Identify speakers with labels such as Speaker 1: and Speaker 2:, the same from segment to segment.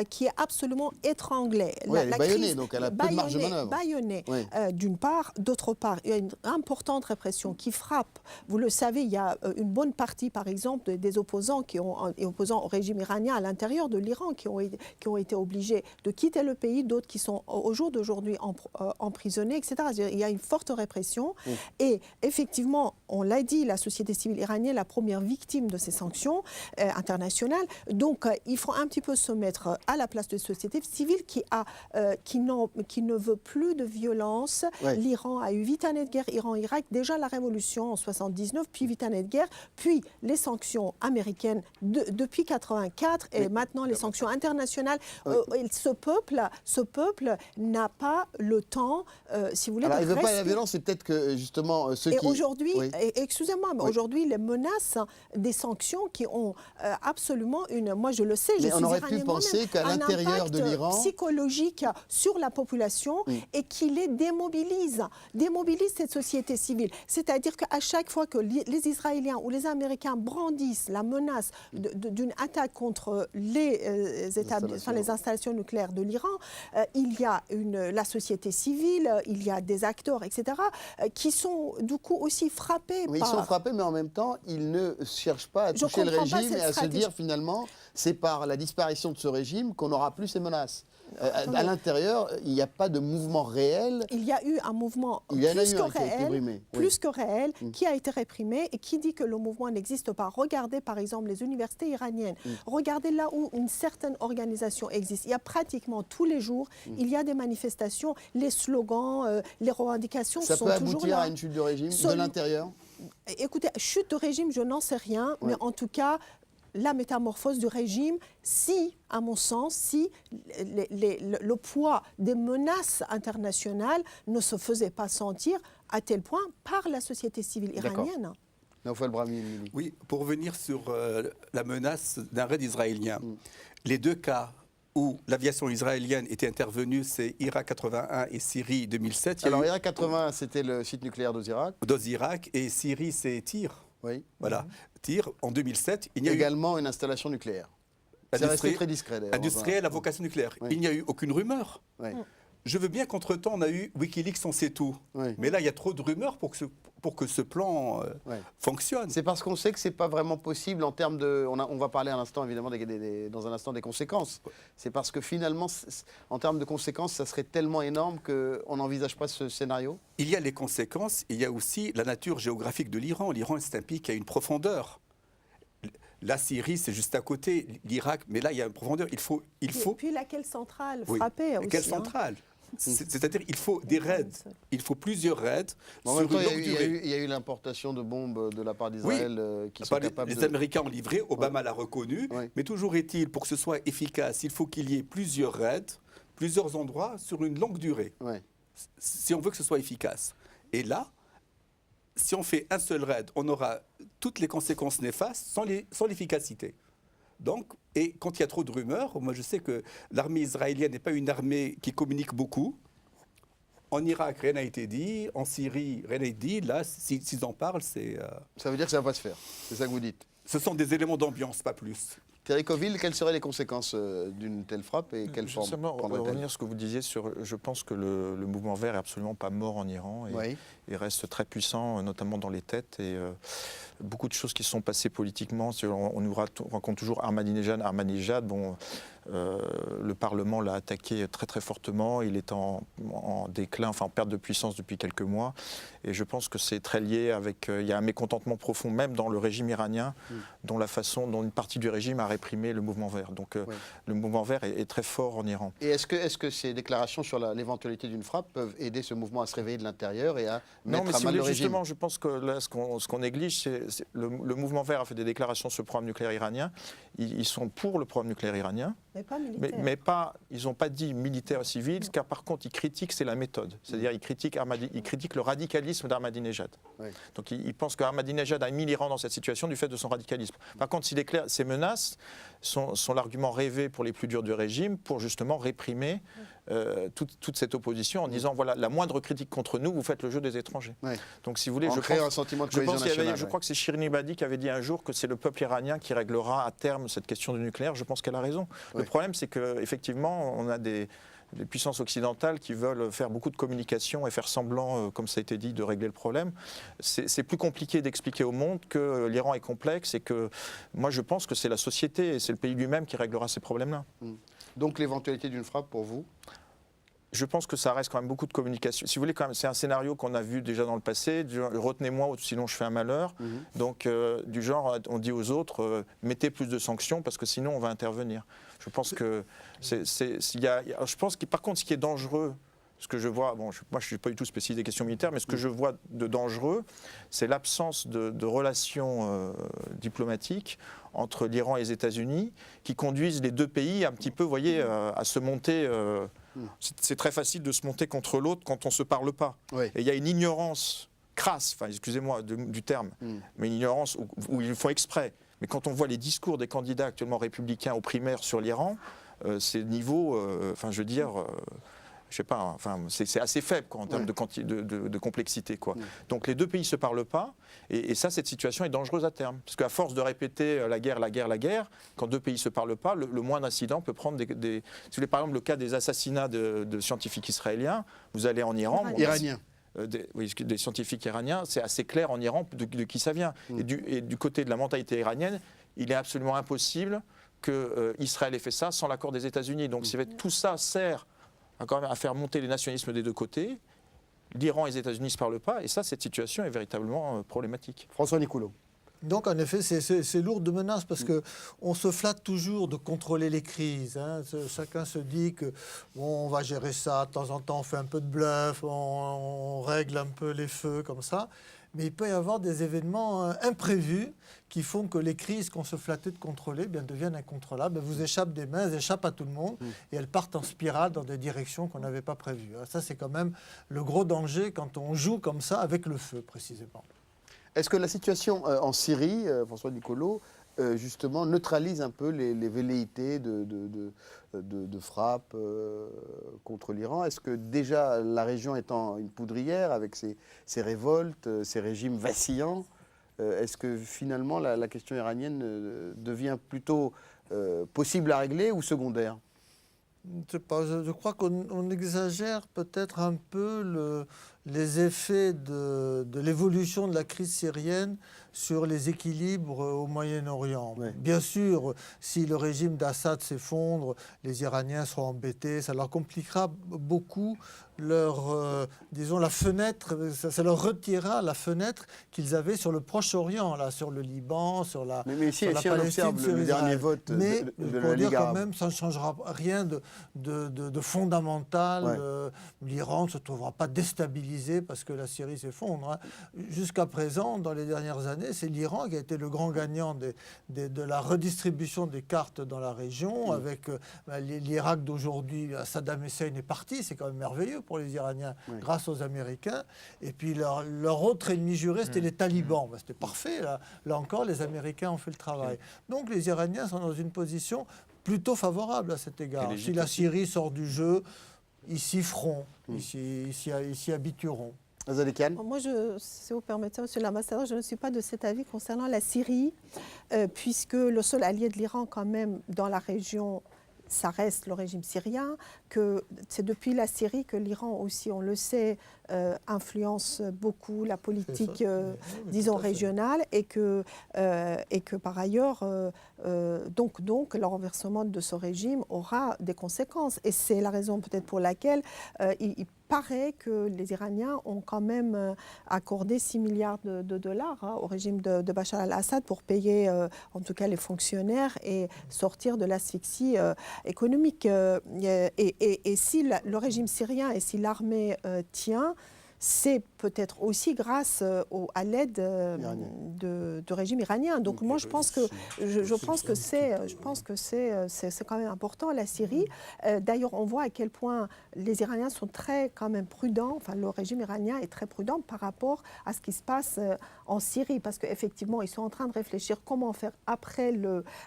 Speaker 1: qui est absolument étranglée.
Speaker 2: Oui, elle est bâillonnée, donc elle a peu de marge de manœuvre.
Speaker 1: Bâillonnée,
Speaker 2: oui.
Speaker 1: D'une part. D'autre part, il y a une importante répression qui frappe. Vous le savez, il y a une bonne partie, par exemple, des opposants opposants au régime iranien à l'intérieur de l'Iran qui ont été obligés de quitter le pays, d'autres qui sont au jour d'aujourd'hui emprisonnés, etc. Il y a une forte répression. Et effectivement, on l'a dit, la société civile iranienne est la première victime de ces sanctions internationales. Donc, il faut un petit peu se mettre à la place de société civile qui ne veut plus de violence. L'Iran a eu 8 années de guerre, Iran-Irak, déjà la révolution en 79, puis 8 années de guerre, puis les sanctions américaines depuis 84 et maintenant les sanctions internationales. Ce peuple n'a pas le temps, si vous voulez,
Speaker 2: alors,
Speaker 1: de
Speaker 2: il ne veut
Speaker 1: rester...
Speaker 2: pas la violence, c'est peut-être que justement ceux qui...
Speaker 1: Aujourd'hui, excusez-moi, mais aujourd'hui, les menaces des sanctions qui ont absolument une... Moi, je le sais, je suis iranienne
Speaker 2: pu penser qu'à l'intérieur de l'Iran,
Speaker 1: psychologique sur la population et qui les démobilise cette société civile. C'est-à-dire qu'à chaque fois que les Israéliens ou les Américains brandissent la menace d'une attaque contre les installations nucléaires de l'Iran, il y a la société civile, il y a des acteurs, etc., qui sont du coup aussi frappés
Speaker 2: Ils sont frappés, mais en même temps, ils ne cherchent pas à toucher le régime et à se dire finalement, c'est par la disparition de ce régime qu'on n'aura plus ces menaces. À l'intérieur, il n'y a pas de mouvement réel.
Speaker 1: Il y a eu un mouvement plus que réel, qui a été réprimé et qui dit que le mouvement n'existe pas. Regardez par exemple les universités iraniennes. Regardez là où une certaine organisation existe. Il y a pratiquement tous les jours, il y a des manifestations, les slogans, les revendications sont toujours là. Ça peut
Speaker 2: aboutir à une chute de régime de l'intérieur ?
Speaker 1: Écoutez, chute de régime, je n'en sais rien, mais en tout cas, la métamorphose du régime, à mon sens, le poids des menaces internationales ne se faisait pas sentir à tel point par la société civile iranienne.
Speaker 2: Naoufal Brahmi.
Speaker 3: Oui, pour revenir sur la menace d'un raid israélien, les deux cas où l'aviation israélienne était intervenue, c'est Irak 81 et Syrie 2007.
Speaker 2: Alors Irak 81, c'était le site nucléaire
Speaker 3: d'Ozirak, et Syrie, c'est Tyr.
Speaker 2: Oui.
Speaker 3: Voilà. Tyr, en 2007, il y a
Speaker 2: également une installation nucléaire. C'est resté très discret d'ailleurs.
Speaker 3: Industrielle à vocation nucléaire. Il n'y a eu aucune rumeur. Je veux bien qu'entre-temps, on a eu Wikileaks, on sait tout. Mais là, il y a trop de rumeurs pour que ce plan fonctionne.
Speaker 2: C'est parce qu'on sait que ce n'est pas vraiment possible en termes de... On va parler à l'instant, évidemment, dans un instant des conséquences. C'est parce que finalement, en termes de conséquences, ça serait tellement énorme qu'on n'envisage pas ce scénario.
Speaker 3: Il y a les conséquences, il y a aussi la nature géographique de l'Iran. L'Iran, c'est un pays qui a une profondeur. La Syrie, c'est juste à côté, l'Irak, mais là, il y a une profondeur. Il faut...
Speaker 1: Et puis laquelle centrale frappée aussi.
Speaker 3: Quelle centrale C'est-à-dire qu'il faut des raids, il faut plusieurs raids.
Speaker 2: En même temps, il y a eu l'importation de bombes de la part d'Israël qui sont capables
Speaker 3: Les Américains ont livré, Obama l'a reconnu, mais toujours est-il, pour que ce soit efficace, il faut qu'il y ait plusieurs raids, plusieurs endroits sur une longue durée, si on veut que ce soit efficace. Et là, si on fait un seul raid, on aura toutes les conséquences néfastes sans l'efficacité. Donc, et quand il y a trop de rumeurs, moi je sais que l'armée israélienne n'est pas une armée qui communique beaucoup. En Irak, rien n'a été dit. En Syrie, rien n'a été dit. Là, s'ils en parlent, c'est...
Speaker 2: Ça veut dire que ça ne va pas se faire. C'est ça que vous dites.
Speaker 3: Ce sont des éléments d'ambiance, pas plus.
Speaker 2: Thierry Coville, quelles seraient les conséquences d'une telle frappe et quelle forme
Speaker 4: prendrait-elle ? Revenir sur ce que vous disiez, je pense que le mouvement vert n'est absolument pas mort en Iran et il reste très puissant, notamment dans les têtes. Et beaucoup de choses qui se sont passées politiquement. On nous raconte toujours Ahmadinejad. Bon, le Parlement l'a attaqué très très fortement. Il est en déclin, en perte de puissance depuis quelques mois. Et je pense que c'est très lié avec... il y a un mécontentement profond, même dans le régime iranien, dont une partie du régime a réprimé le mouvement vert. Donc le mouvement vert est très fort en Iran.
Speaker 2: Et est-ce que ces déclarations sur l'éventualité d'une frappe peuvent aider ce mouvement à se réveiller de l'intérieur et à mettre à mal le régime ?
Speaker 4: Justement, je pense que là, ce qu'on néglige, c'est le mouvement vert a fait des déclarations sur le programme nucléaire iranien. Ils sont pour le programme nucléaire iranien.
Speaker 1: Mais pas militaire.
Speaker 4: Mais ils n'ont pas dit militaire civil, car par contre, ils critiquent, c'est la méthode. C'est-à-dire, ils critiquent le radicalisme d'Ahmadinejad. Donc, ils pensent qu'Ahmadinejad a mis l'Iran dans cette situation du fait de son radicalisme. Par contre, s'il est clair, ces menaces sont l'argument rêvé pour les plus durs du régime, pour justement réprimer toute cette opposition en disant voilà, la moindre critique contre nous, vous faites le jeu des étrangers. Ouais. Donc si vous voulez,
Speaker 2: un sentiment de cohésion nationale.
Speaker 4: Je crois que c'est Shirin Ebadi qui avait dit un jour que c'est le peuple iranien qui réglera à terme cette question du nucléaire. Je pense qu'elle a raison. Ouais. Le problème, c'est qu'effectivement, on a des puissances occidentales qui veulent faire beaucoup de communication et faire semblant, comme ça a été dit, de régler le problème. C'est plus compliqué d'expliquer au monde que l'Iran est complexe et que moi je pense que c'est la société et c'est le pays lui-même qui réglera ces problèmes-là.
Speaker 2: Donc l'éventualité d'une frappe pour vous ?
Speaker 4: Je pense que ça reste quand même beaucoup de communication. Si vous voulez, quand même, c'est un scénario qu'on a vu déjà dans le passé. Retenez-moi, sinon je fais un malheur. Donc, du genre, on dit aux autres, mettez plus de sanctions parce que sinon on va intervenir. Je pense que je pense que par contre, ce qui est dangereux, ce que je vois, moi je ne suis pas du tout spécialiste des questions militaires, mais ce que je vois de dangereux, c'est l'absence de relations diplomatiques entre l'Iran et les États-Unis qui conduisent les deux pays un petit peu, vous voyez, à se monter. C'est très facile de se monter contre l'autre quand on ne se parle pas. Oui. Et il y a une ignorance crasse, enfin excusez-moi du terme, mais une ignorance où ils le font exprès. Mais quand on voit les discours des candidats actuellement républicains aux primaires sur l'Iran, c'est niveau, je veux dire, je sais pas, enfin, c'est assez faible quoi, en termes de complexité. Quoi. Donc les deux pays ne se parlent pas, et ça, cette situation est dangereuse à terme. Parce qu'à force de répéter la guerre, quand deux pays ne se parlent pas, le moindre incident peut prendre des... Si vous voulez, par exemple, le cas des assassinats de scientifiques israéliens, vous allez en Iran...
Speaker 2: Iraniens.
Speaker 4: Des scientifiques iraniens, c'est assez clair en Iran de qui ça vient. Et du côté de la mentalité iranienne, il est absolument impossible qu'Israël ait fait ça sans l'accord des États-Unis. Donc tout ça sert à faire monter les nationalismes des deux côtés. L'Iran et les États-Unis ne se parlent pas, et ça, cette situation est véritablement problématique.
Speaker 2: François Nicoulot.
Speaker 5: Donc, en effet, c'est lourd de menaces parce qu'on se flatte toujours de contrôler les crises. Hein. Chacun se dit que on va gérer ça, de temps en temps, on fait un peu de bluff, on règle un peu les feux comme ça. Mais il peut y avoir des événements imprévus qui font que les crises qu'on se flattait de contrôler deviennent incontrôlables. Elles vous échappent des mains, elles échappent à tout le monde et elles partent en spirale dans des directions qu'on n'avait pas prévues. Ça, c'est quand même le gros danger quand on joue comme ça avec le feu, précisément.
Speaker 2: Est-ce que la situation en Syrie, François Nicoulot, justement neutralise un peu les velléités de frappe contre l'Iran? Est-ce que déjà la région étant une poudrière avec ses révoltes, ses régimes vacillants, est-ce que finalement la question iranienne devient plutôt possible à régler ou secondaire?
Speaker 5: Je ne sais pas, je crois qu'on exagère peut-être un peu les effets de l'évolution de la crise syrienne sur les équilibres au Moyen-Orient. Oui. Bien sûr, si le régime d'Assad s'effondre, les Iraniens seront embêtés, ça leur compliquera beaucoup la fenêtre, ça leur retirera la fenêtre qu'ils avaient sur le Proche-Orient, là, sur le Liban, sur la
Speaker 2: Palestine. Mais
Speaker 5: on
Speaker 2: observe le dernier vote
Speaker 5: mais
Speaker 2: de
Speaker 5: pour
Speaker 2: la
Speaker 5: dire
Speaker 2: Ligue arabe.
Speaker 5: quand même, ça ne changera rien de fondamental. Ouais. L'Iran ne se trouvera pas déstabilisé parce que la Syrie s'effondre. Hein. Jusqu'à présent, dans les dernières années, c'est l'Iran qui a été le grand gagnant de la redistribution des cartes dans la région. Avec l'Irak d'aujourd'hui, Saddam Hussein est parti, c'est quand même merveilleux pour les Iraniens, grâce aux Américains. Et puis leur autre ennemi juré, c'était les talibans. C'était parfait, là encore, les Américains ont fait le travail. Donc les Iraniens sont dans une position plutôt favorable à cet égard. Si la Syrie sort du jeu, ils s'y feront, ils s'y habitueront.
Speaker 1: Moi, si vous permettez, Monsieur l'ambassadeur, je ne suis pas de cet avis concernant la Syrie, puisque le seul allié de l'Iran, quand même, dans la région, ça reste le régime syrien, que c'est depuis la Syrie que l'Iran aussi, on le sait, influence beaucoup la politique, disons, régionale, et que par ailleurs, donc, le renversement de ce régime aura des conséquences. Et c'est la raison peut-être pour laquelle il paraît que les Iraniens ont quand même accordé 6 milliards de dollars au régime de Bachar al-Assad pour payer en tout cas les fonctionnaires et sortir de l'asphyxie économique. Et si le régime syrien et si l'armée tient, c'est peut-être aussi grâce à l'aide du régime iranien. Donc moi, je pense que c'est quand même important, la Syrie. D'ailleurs, on voit à quel point les Iraniens sont très quand même prudents, enfin le régime iranien est très prudent par rapport à ce qui se passe en Syrie, parce qu'effectivement, ils sont en train de réfléchir comment faire après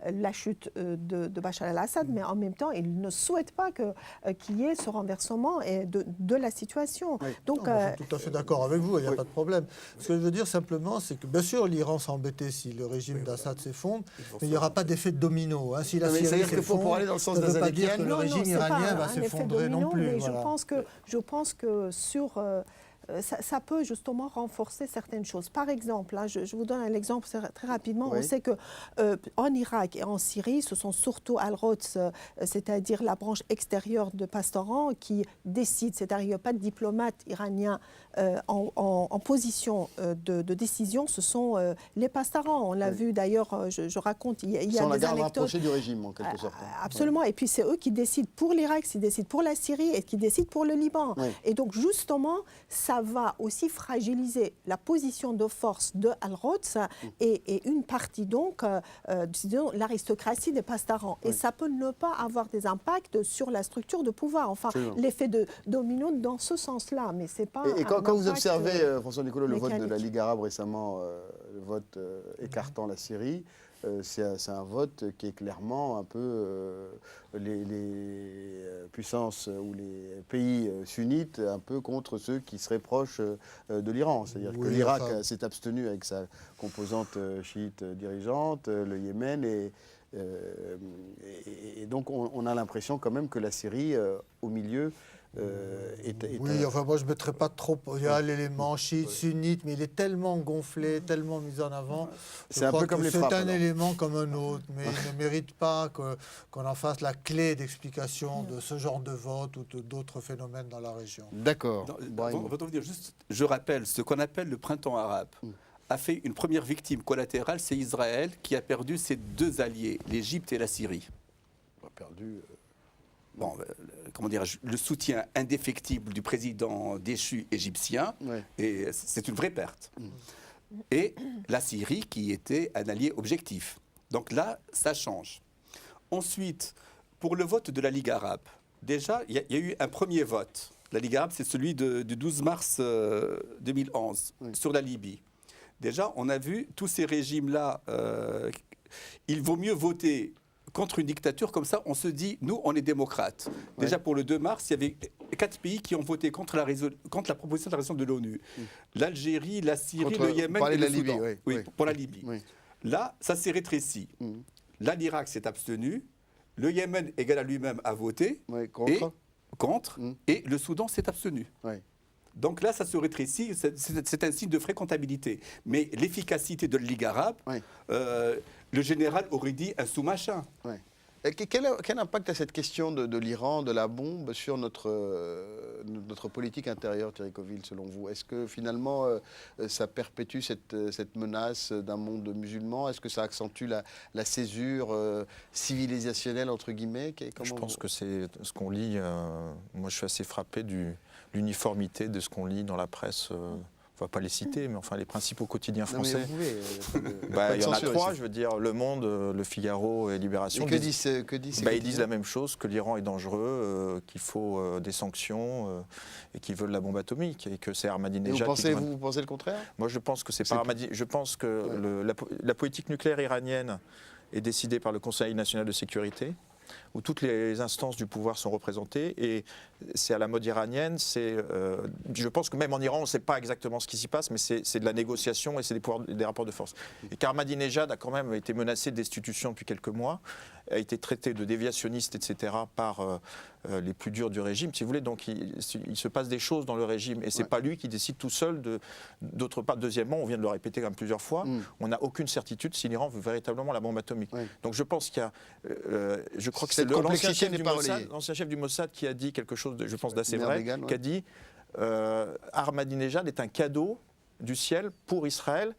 Speaker 1: la chute de Bachar el-Assad, mais en même temps, ils ne souhaitent pas qu'il y ait ce renversement de la situation.
Speaker 5: Oui.
Speaker 1: Donc,
Speaker 5: je suis tout à fait d'accord avec vous, il n'y a pas de problème. Ce que je veux dire simplement, c'est que bien sûr, l'Iran s'embêtait si le régime d'Assad s'effondre, mais il n'y aura pas d'effet de domino. Si la Syrie s'effondre,
Speaker 2: pour aller dans le sens
Speaker 5: ça ne veut pas dire
Speaker 2: d'Azadikian,
Speaker 5: que le régime iranien va s'effondrer non plus.
Speaker 1: Mais je pense que sur... Ça peut justement renforcer certaines choses. Par exemple, je vous donne un exemple très rapidement. Oui. On sait qu'en Irak et en Syrie, ce sont surtout Al-Rods, c'est-à-dire la branche extérieure de Pastoran, qui décide. C'est-à-dire qu'il n'y a pas de diplomate iranien en position de décision. Ce sont les Pastarans. On l'a vu d'ailleurs, je raconte, il y a des anecdotes.
Speaker 2: Rapprochés du régime, en quelque sorte.
Speaker 1: Absolument. Et puis c'est eux qui décident pour l'Irak, qui décident pour la Syrie et qui décident pour le Liban. Oui. Et donc justement, ça va aussi fragiliser la position de force de Al-Rods et une partie donc, disons, l'aristocratie des Pastarans. Oui. Et ça peut ne pas avoir des impacts sur la structure de pouvoir. Enfin, l'effet de domino dans ce sens-là, mais c'est pas.
Speaker 2: Et quand vous observez, François Nicolo, le vote de la Ligue arabe récemment, le vote écartant la Syrie. C'est un vote qui est clairement un peu les puissances ou les pays sunnites un peu contre ceux qui seraient proches de l'Iran. C'est-à-dire que l'Irak s'est abstenu avec sa composante chiite dirigeante, le Yémen, et donc on a l'impression quand même que la Syrie, au milieu,
Speaker 5: oui, enfin moi je ne mettrais pas trop. Il y a l'élément chiite, sunnite, mais il est tellement gonflé, tellement mis en avant.
Speaker 2: C'est un peu comme les frappes.
Speaker 5: C'est un élément comme un autre, mais il ne mérite pas qu'on en fasse la clé d'explication de ce genre de vote ou d'autres phénomènes dans la région.
Speaker 2: D'accord.
Speaker 3: Je rappelle, ce qu'on appelle le printemps arabe a fait une première victime collatérale, c'est Israël, qui a perdu ses deux alliés, l'Égypte et la Syrie. Bon, comment dirais-je, le soutien indéfectible du président déchu égyptien, et c'est une vraie perte. Et la Syrie qui était un allié objectif. Donc là, ça change. Ensuite, pour le vote de la Ligue arabe, déjà, il y a eu un premier vote. La Ligue arabe, c'est celui du 12 mars 2011, sur la Libye. Déjà, on a vu tous ces régimes-là, il vaut mieux voter contre une dictature, comme ça, on se dit, nous, on est démocrates. Déjà, pour le 2 mars, il y avait 4 pays qui ont voté contre la proposition de la résolution de l'ONU. L'Algérie, la Syrie, le Yémen et le Soudan. Pour la Libye. Là, ça s'est rétréci. Là, l'Irak s'est abstenu. Le Yémen, égal à lui-même, a voté. Contre. Et le Soudan s'est abstenu. Donc là, ça se rétrécit, c'est un signe de fréquentabilité. Mais l'efficacité de la Ligue arabe, le général aurait dit un sous-machin.
Speaker 2: Quel impact a cette question de l'Iran, de la bombe, sur notre politique intérieure, Thierry Coville, selon vous? Est-ce que finalement, ça perpétue cette menace d'un monde musulman? Est-ce que ça accentue la césure civilisationnelle, entre guillemets?
Speaker 4: Je pense que c'est ce qu'on lit. Moi, je suis assez frappé de l'uniformité de ce qu'on lit dans la presse. On ne va pas les citer, mais enfin les principaux quotidiens français. Il y en a 3, je veux dire, Le Monde, Le Figaro et Libération.
Speaker 2: Que disent
Speaker 4: ils disent la même chose, que l'Iran est dangereux, qu'il faut des sanctions et qu'ils veulent la bombe atomique et que c'est Ahmadinejad.
Speaker 2: Vous pensez le contraire?
Speaker 4: Moi, je pense que c'est pas Ahmadinejad. Je pense que la politique nucléaire iranienne est décidée par le Conseil national de sécurité, où toutes les instances du pouvoir sont représentées, et c'est à la mode iranienne. Je pense que même en Iran, on ne sait pas exactement ce qui s'y passe, mais c'est de la négociation et c'est des rapports de force. Et qu'Ahmadinejad a quand même été menacé de destitution depuis quelques mois, a été traité de déviationniste, etc., par les plus durs du régime, si vous voulez. Donc il se passe des choses dans le régime, et ce n'est pas lui qui décide tout seul. D'autre part, deuxièmement, on vient de le répéter quand même plusieurs fois, on n'a aucune certitude si l'Iran veut véritablement la bombe atomique. Donc je pense qu'il y a... je crois que c'est l'ancien chef du Mossad qui a dit quelque chose, je pense, d'assez vrai, qui a dit Ahmadinejad est un cadeau du ciel pour Israël,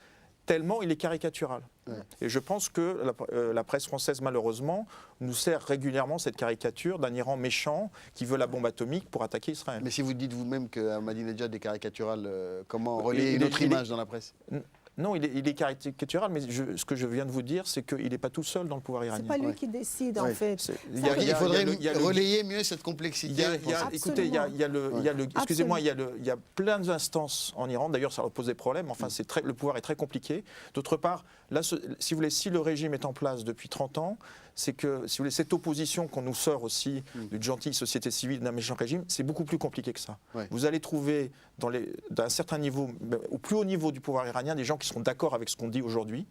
Speaker 4: tellement il est caricatural. Ouais. Et je pense que la presse française, malheureusement, nous sert régulièrement cette caricature d'un Iran méchant qui veut la bombe atomique pour attaquer Israël.
Speaker 2: Mais si vous dites vous-même qu'Ahmadinejad est caricatural, comment relayer une autre image dans la presse ?
Speaker 4: Non, il est caricatural, mais ce que je viens de vous dire, c'est qu'il n'est pas tout seul dans le pouvoir iranien.
Speaker 1: C'est pas lui qui décide, en fait.
Speaker 2: Il faudrait relayer mieux cette complexité.
Speaker 4: Écoutez, excusez-moi, il y a plein d'instances en Iran. D'ailleurs, ça pose des problèmes. Enfin, le pouvoir est très compliqué. D'autre part, là, si vous voulez, si le régime est en place depuis 30 ans, c'est que, si vous voulez, cette opposition qu'on nous sort aussi d'une gentille société civile, d'un méchant régime, c'est beaucoup plus compliqué que ça. Ouais. Vous allez trouver, d'un certain niveau, au plus haut niveau du pouvoir iranien, des gens qui seront d'accord avec ce qu'on dit aujourd'hui,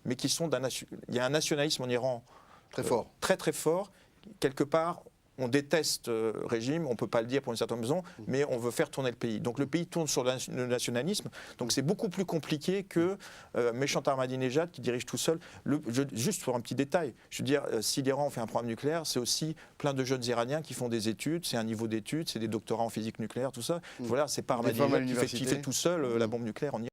Speaker 4: mais qui sont il y a un nationalisme en Iran
Speaker 2: très fort.
Speaker 4: Très, très fort. Quelque part, on déteste le régime, on ne peut pas le dire pour une certaine raison, mais on veut faire tourner le pays. Donc le pays tourne sur le nationalisme, donc c'est beaucoup plus compliqué que méchant Ahmadinejad qui dirige tout seul. Juste pour un petit détail, je veux dire, si l'Iran fait un programme nucléaire, c'est aussi plein de jeunes Iraniens qui font des études, c'est un niveau d'études, c'est des doctorats en physique nucléaire, tout ça. Voilà, c'est pas Ahmadinejad qui fait tout seul la bombe nucléaire en Iran.